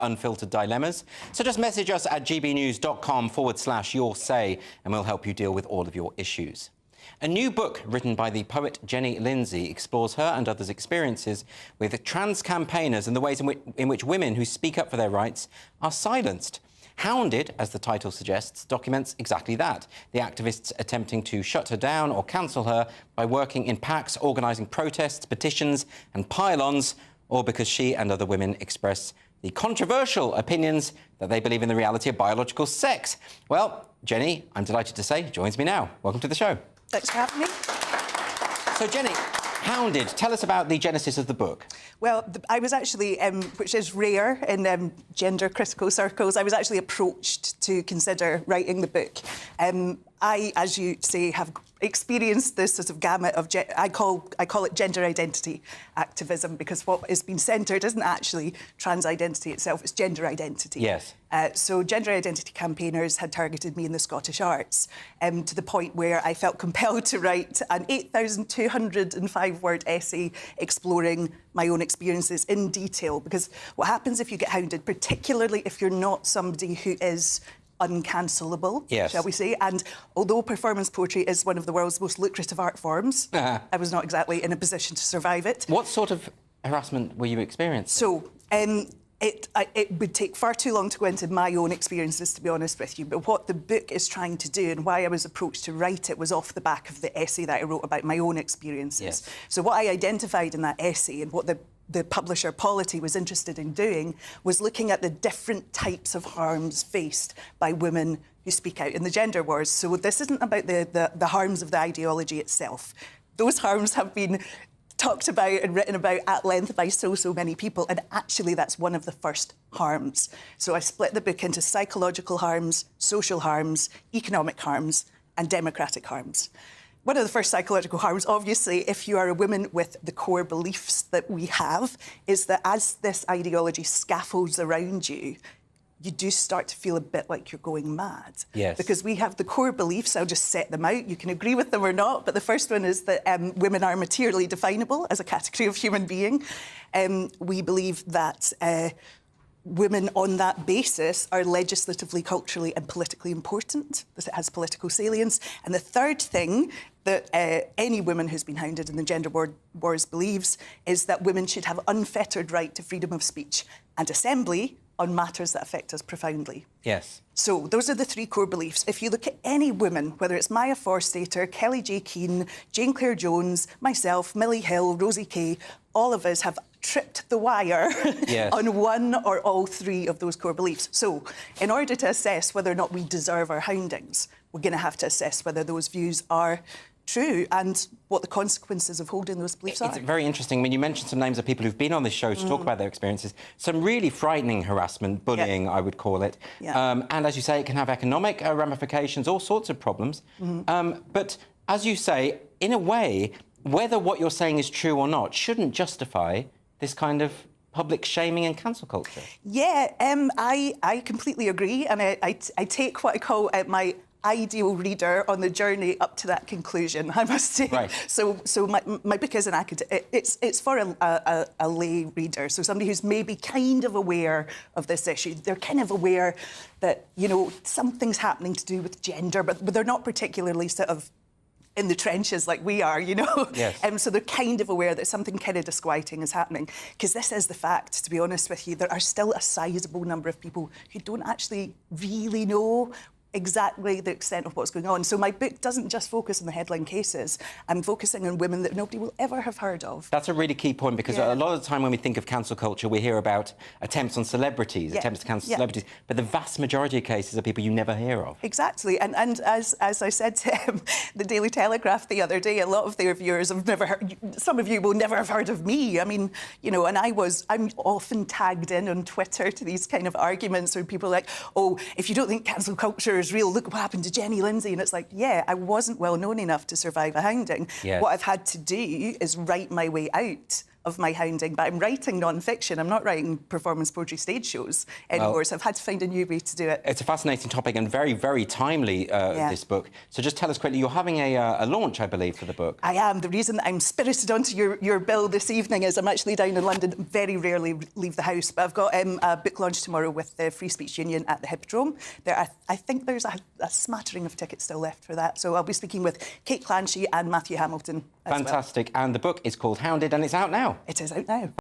unfiltered dilemmas. So just message us at gbnews.com/your say and we'll help you deal with all of your issues. A new book written by the poet Jenny Lindsay explores her and others' experiences with trans campaigners and the ways in which women who speak up for their rights are silenced. Hounded, as the title suggests, documents exactly that. The activists attempting to shut her down or cancel her by working in packs, organising protests, petitions and pile-ons, or because she and other women express the controversial opinions that they believe in the reality of biological sex. Well, Jenny, I'm delighted to say, joins me now. Welcome to the show. Thanks for having me. So, Jenny, Hounded, tell us about the genesis of the book. Well, I was actually, which is rare in gender-critical circles, I was actually approached to consider writing the book. I, as you say, have experienced this sort of gamut of, I call it gender identity activism, because what has been centred isn't actually trans identity itself, it's gender identity. Yes. So gender identity campaigners had targeted me in the Scottish Arts to the point where I felt compelled to write an 8,205-word essay exploring my own experiences in detail, because what happens if you get hounded, particularly if you're not somebody who is uncancelable, yes, shall we say. And although performance poetry is one of the world's most lucrative art forms, I was not exactly in a position to survive it. What sort of harassment were you experiencing? So, it would take far too long to go into my own experiences, to be honest with you, but what the book is trying to do and why I was approached to write it was off the back of the essay that I wrote about my own experiences. Yes. So what I identified in that essay and what the publisher Polity was interested in doing was looking at the different types of harms faced by women who speak out in the gender wars. So this isn't about the harms of the ideology itself. Those harms have been talked about and written about at length by so many people, and actually that's one of the first harms. So I split the book into psychological harms, social harms, economic harms and democratic harms. One of the first psychological harms, obviously, if you are a woman with the core beliefs that we have, is that as this ideology scaffolds around you, you do start to feel a bit like you're going mad. Yes. Because we have the core beliefs, I'll just set them out, you can agree with them or not, but the first one is that women are materially definable as a category of human being. We believe that women on that basis are legislatively, culturally and politically important, that it has political salience. And the third thing that any woman who's been hounded in the gender wars believes is that women should have unfettered right to freedom of speech and assembly on matters that affect us profoundly. Yes. So those are the three core beliefs. If you look at any woman, whether it's Maya Forstater, Kelly J. Keane, Jane Clare Jones, myself, Millie Hill, Rosie Kay, all of us have tripped the wire yes, on one or all three of those core beliefs. So in order to assess whether or not we deserve our houndings, we're going to have to assess whether those views are true and what the consequences of holding those beliefs are. It's very interesting. I mean, you mentioned some names of people who've been on this show to talk about their experiences. Some really frightening harassment, bullying, I would call it. And as you say, it can have economic ramifications, all sorts of problems. But as you say, in a way, whether what you're saying is true or not shouldn't justify this kind of public shaming and cancel culture. Yeah, I completely agree. And I take what I call my ideal reader on the journey up to that conclusion, I must say. Right. So my book is an academic. It's for a lay reader, so somebody who's maybe kind of aware of this issue. They're kind of aware that, you know, something's happening to do with gender, but they're not particularly sort of in the trenches like we are, you know. Yes. So they're kind of aware that something kind of disquieting is happening. Because this is the fact, to be honest with you, there are still a sizable number of people who don't actually really know exactly the extent of what's going on. So my book doesn't just focus on the headline cases. I'm focusing on women that nobody will ever have heard of. That's a really key point, because a lot of the time when we think of cancel culture, we hear about attempts on celebrities, attempts to cancel celebrities, but the vast majority of cases are people you never hear of. Exactly. And as I said to the Daily Telegraph the other day, a lot of their viewers have never heard, some of you will never have heard of me. I mean, you know, and I'm often tagged in on Twitter to these kind of arguments where people are like, oh, if you don't think cancel culture is real, look what happened to Jenny Lindsay. And it's like, yeah, I wasn't well known enough to survive a hounding. Yes. What I've had to do is write my way out of my hounding, but I'm writing non-fiction. I'm not writing performance poetry stage shows anymore, so I've had to find a new way to do it. It's a fascinating topic and very, very timely, this book. So just tell us quickly, you're having a launch, I believe, for the book. I am. The reason that I'm spirited onto your bill this evening is I'm actually down in London, very rarely leave the house, but I've got a book launch tomorrow with the Free Speech Union at the Hippodrome. I think there's a smattering of tickets still left for that, so I'll be speaking with Kate Clancy and Matthew Hamilton as Fantastic. And the book is called Hounded and it's out now. It is out now.